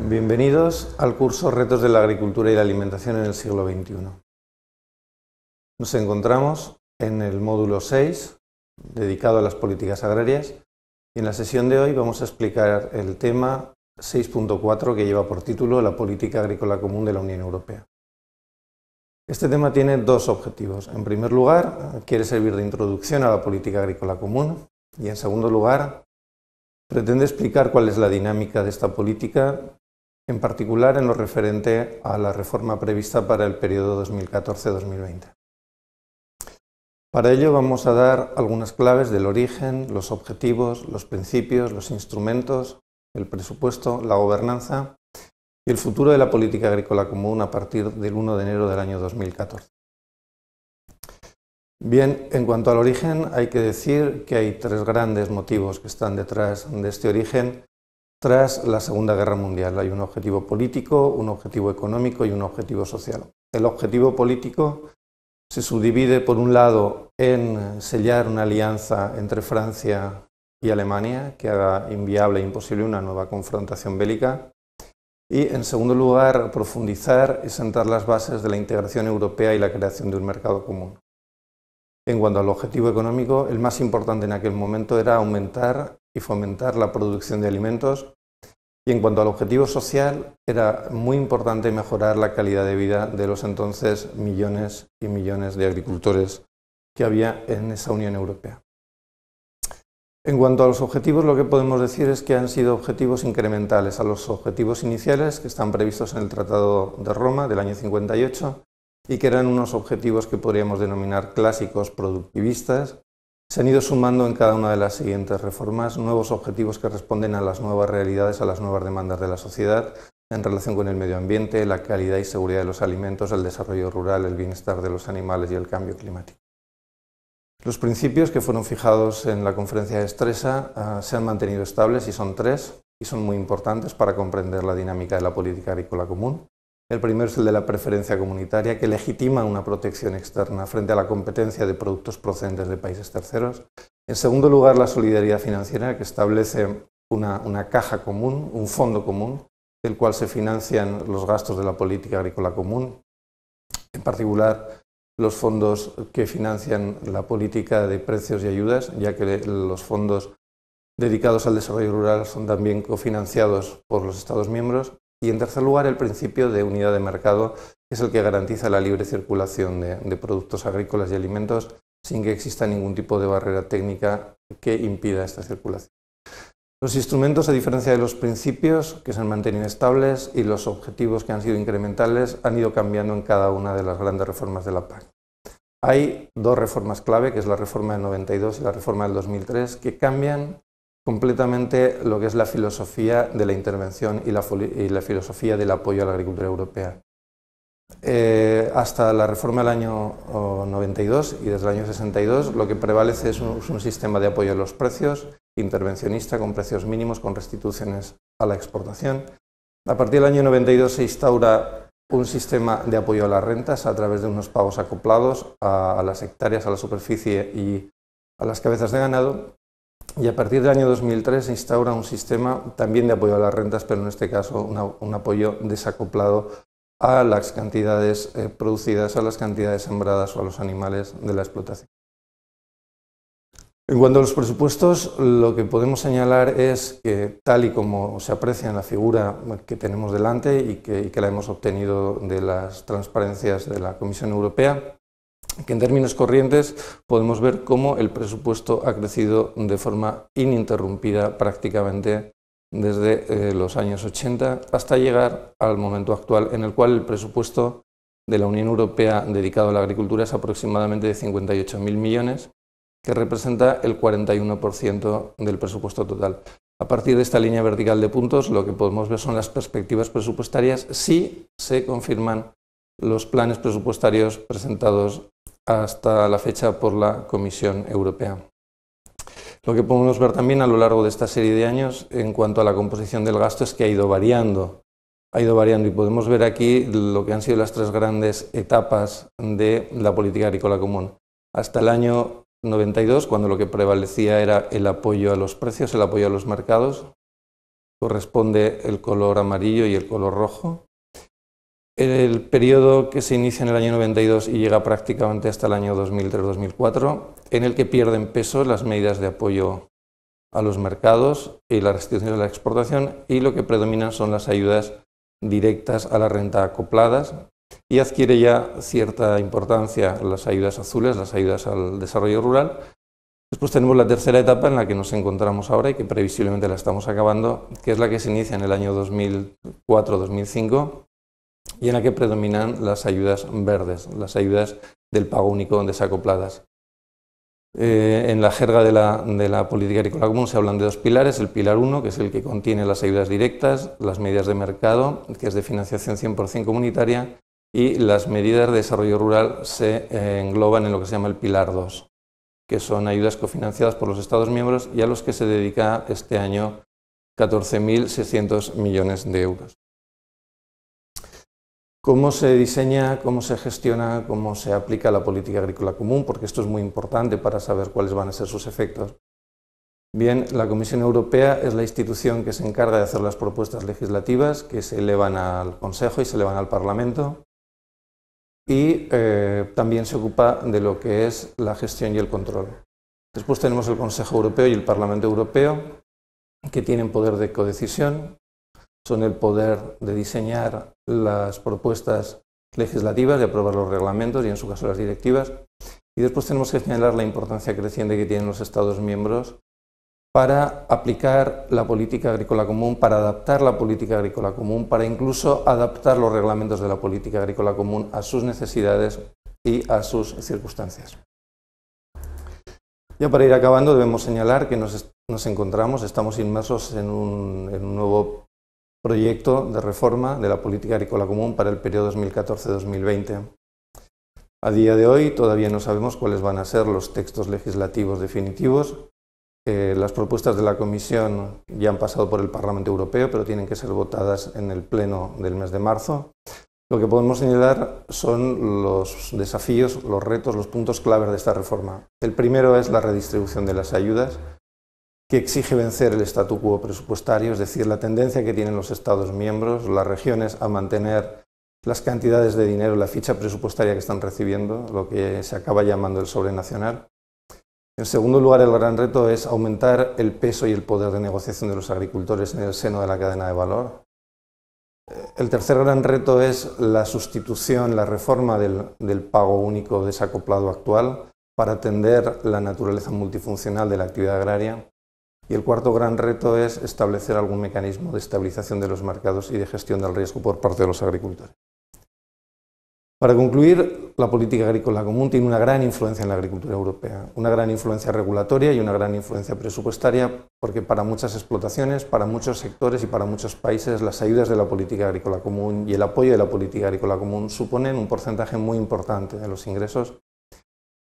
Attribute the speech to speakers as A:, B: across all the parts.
A: Bienvenidos al curso Retos de la Agricultura y la Alimentación en el siglo XXI. Nos encontramos en el módulo 6, dedicado a las políticas agrarias, y en la sesión de hoy vamos a explicar el tema 6.4 que lleva por título La política agrícola común de la Unión Europea. Este tema tiene dos objetivos. En primer lugar, quiere servir de introducción a la política agrícola común y en segundo lugar, pretende explicar cuál es la dinámica de esta política, en particular en lo referente a la reforma prevista para el periodo 2014-2020. Para ello vamos a dar algunas claves del origen, los objetivos, los principios, los instrumentos, el presupuesto, la gobernanza y el futuro de la política agrícola común a partir del 1 de enero del año 2014. Bien, en cuanto al origen, hay que decir que hay tres grandes motivos que están detrás de este origen. Tras la Segunda Guerra Mundial hay un objetivo político, un objetivo económico y un objetivo social. El objetivo político se subdivide por un lado en sellar una alianza entre Francia y Alemania que haga inviable e imposible una nueva confrontación bélica y en segundo lugar profundizar y sentar las bases de la integración europea y la creación de un mercado común. En cuanto al objetivo económico, el más importante en aquel momento era aumentar y fomentar la producción de alimentos y en cuanto al objetivo social era muy importante mejorar la calidad de vida de los entonces millones y millones de agricultores que había en esa Unión Europea. En cuanto a los objetivos, lo que podemos decir es que han sido objetivos incrementales a los objetivos iniciales que están previstos en el Tratado de Roma del año 58 y que eran unos objetivos que podríamos denominar clásicos productivistas. Se han ido sumando en cada una de las siguientes reformas nuevos objetivos que responden a las nuevas realidades, a las nuevas demandas de la sociedad en relación con el medio ambiente, la calidad y seguridad de los alimentos, el desarrollo rural, el bienestar de los animales y el cambio climático. Los principios que fueron fijados en la conferencia de Stresa se han mantenido estables y son tres y son muy importantes para comprender la dinámica de la política agrícola común. El primero es el de la preferencia comunitaria, que legitima una protección externa frente a la competencia de productos procedentes de países terceros. En segundo lugar, la solidaridad financiera, que establece una caja común, un fondo común, del cual se financian los gastos de la política agrícola común, en particular los fondos que financian la política de precios y ayudas, ya que los fondos dedicados al desarrollo rural son también cofinanciados por los Estados miembros. Y en tercer lugar, el principio de unidad de mercado, que es el que garantiza la libre circulación de productos agrícolas y alimentos sin que exista ningún tipo de barrera técnica que impida esta circulación. Los instrumentos, a diferencia de los principios, que se han mantenido estables, y los objetivos, que han sido incrementales, han ido cambiando en cada una de las grandes reformas de la PAC. Hay dos reformas clave, que es la reforma del 92 y la reforma del 2003, que cambian completamente lo que es la filosofía de la intervención y la filosofía del apoyo a la agricultura europea. Hasta la reforma del año 92 y desde el año 62 lo que prevalece es un sistema de apoyo a los precios, intervencionista, con precios mínimos, con restituciones a la exportación. A partir del año 92 se instaura un sistema de apoyo a las rentas a través de unos pagos acoplados a las hectáreas, a la superficie y a las cabezas de ganado. Y a partir del año 2003 se instaura un sistema también de apoyo a las rentas, pero en este caso un apoyo desacoplado a las cantidades producidas, a las cantidades sembradas o a los animales de la explotación. En cuanto a los presupuestos, lo que podemos señalar es que, tal y como se aprecia en la figura que tenemos delante y que la hemos obtenido de las transparencias de la Comisión Europea, que en términos corrientes podemos ver cómo el presupuesto ha crecido de forma ininterrumpida prácticamente desde los años 80 hasta llegar al momento actual, en el cual el presupuesto de la Unión Europea dedicado a la agricultura es aproximadamente de 58.000 millones, que representa el 41% del presupuesto total. A partir de esta línea vertical de puntos, lo que podemos ver son las perspectivas presupuestarias si se confirman los planes presupuestarios presentados hasta la fecha por la Comisión Europea. Lo que podemos ver también a lo largo de esta serie de años en cuanto a la composición del gasto es que ha ido variando y podemos ver aquí lo que han sido las tres grandes etapas de la política agrícola común. Hasta el año 92, cuando lo que prevalecía era el apoyo a los precios, el apoyo a los mercados, corresponde el color amarillo y el color rojo. El periodo que se inicia en el año 92 y llega prácticamente hasta el año 2003-2004, en el que pierden peso las medidas de apoyo a los mercados y las restricciones de la exportación, y lo que predominan son las ayudas directas a la renta acopladas, y adquiere ya cierta importancia las ayudas azules, las ayudas al desarrollo rural. Después tenemos la tercera etapa en la que nos encontramos ahora y que previsiblemente la estamos acabando, que es la que se inicia en el año 2004-2005 y en la que predominan las ayudas verdes, las ayudas del pago único desacopladas. En la jerga de la política agrícola común se hablan de dos pilares: el pilar 1, que es el que contiene las ayudas directas, las medidas de mercado, que es de financiación 100% comunitaria, y las medidas de desarrollo rural se engloban en lo que se llama el pilar 2, que son ayudas cofinanciadas por los Estados miembros y a los que se dedica este año 14.600 millones de euros. ¿Cómo se diseña, cómo se gestiona, cómo se aplica la política agrícola común? Porque esto es muy importante para saber cuáles van a ser sus efectos. Bien, la Comisión Europea es la institución que se encarga de hacer las propuestas legislativas que se elevan al Consejo y se elevan al Parlamento, y también se ocupa de lo que es la gestión y el control. Después tenemos el Consejo Europeo y el Parlamento Europeo, que tienen poder de codecisión, son el poder de diseñar las propuestas legislativas, de aprobar los reglamentos y en su caso las directivas. Y después tenemos que señalar la importancia creciente que tienen los Estados miembros para aplicar la política agrícola común, para adaptar la política agrícola común, para incluso adaptar los reglamentos de la política agrícola común a sus necesidades y a sus circunstancias. Ya para ir acabando debemos señalar que estamos inmersos en un nuevo proyecto de reforma de la política agrícola común para el periodo 2014-2020. A día de hoy todavía no sabemos cuáles van a ser los textos legislativos definitivos. Las propuestas de la Comisión ya han pasado por el Parlamento Europeo, pero tienen que ser votadas en el Pleno del mes de marzo. Lo que podemos señalar son los desafíos, los retos, los puntos claves de esta reforma. El primero es la redistribución de las ayudas, que exige vencer el statu quo presupuestario, es decir, la tendencia que tienen los Estados miembros, las regiones, a mantener las cantidades de dinero, la ficha presupuestaria que están recibiendo, lo que se acaba llamando el sobrenacional. En segundo lugar, el gran reto es aumentar el peso y el poder de negociación de los agricultores en el seno de la cadena de valor. El tercer gran reto es la sustitución, la reforma del pago único desacoplado actual para atender la naturaleza multifuncional de la actividad agraria. Y el cuarto gran reto es establecer algún mecanismo de estabilización de los mercados y de gestión del riesgo por parte de los agricultores. Para concluir, la política agrícola común tiene una gran influencia en la agricultura europea, una gran influencia regulatoria y una gran influencia presupuestaria, porque para muchas explotaciones, para muchos sectores y para muchos países, las ayudas de la política agrícola común y el apoyo de la política agrícola común suponen un porcentaje muy importante de los ingresos.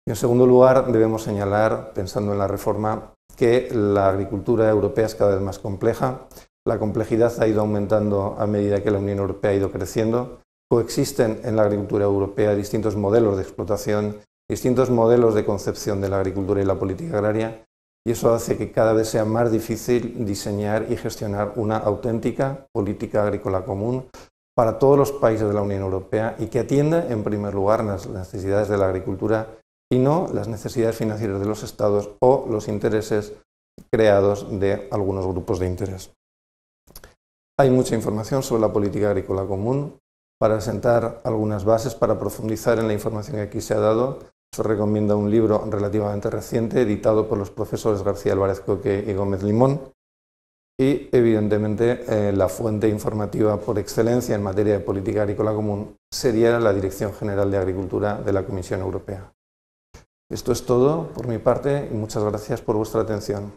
A: Y en segundo lugar, debemos señalar, pensando en la reforma, que la agricultura europea es cada vez más compleja. La complejidad ha ido aumentando a medida que la Unión Europea ha ido creciendo. Coexisten en la agricultura europea distintos modelos de explotación, distintos modelos de concepción de la agricultura y la política agraria, y eso hace que cada vez sea más difícil diseñar y gestionar una auténtica política agrícola común para todos los países de la Unión Europea y que atienda en primer lugar las necesidades de la agricultura y no las necesidades financieras de los Estados o los intereses creados de algunos grupos de interés. Hay mucha información sobre la política agrícola común. Para sentar algunas bases, para profundizar en la información que aquí se ha dado, se recomienda un libro relativamente reciente, editado por los profesores García Álvarez Coque y Gómez Limón, y evidentemente la fuente informativa por excelencia en materia de política agrícola común sería la Dirección General de Agricultura de la Comisión Europea. Esto es todo por mi parte y muchas gracias por vuestra atención.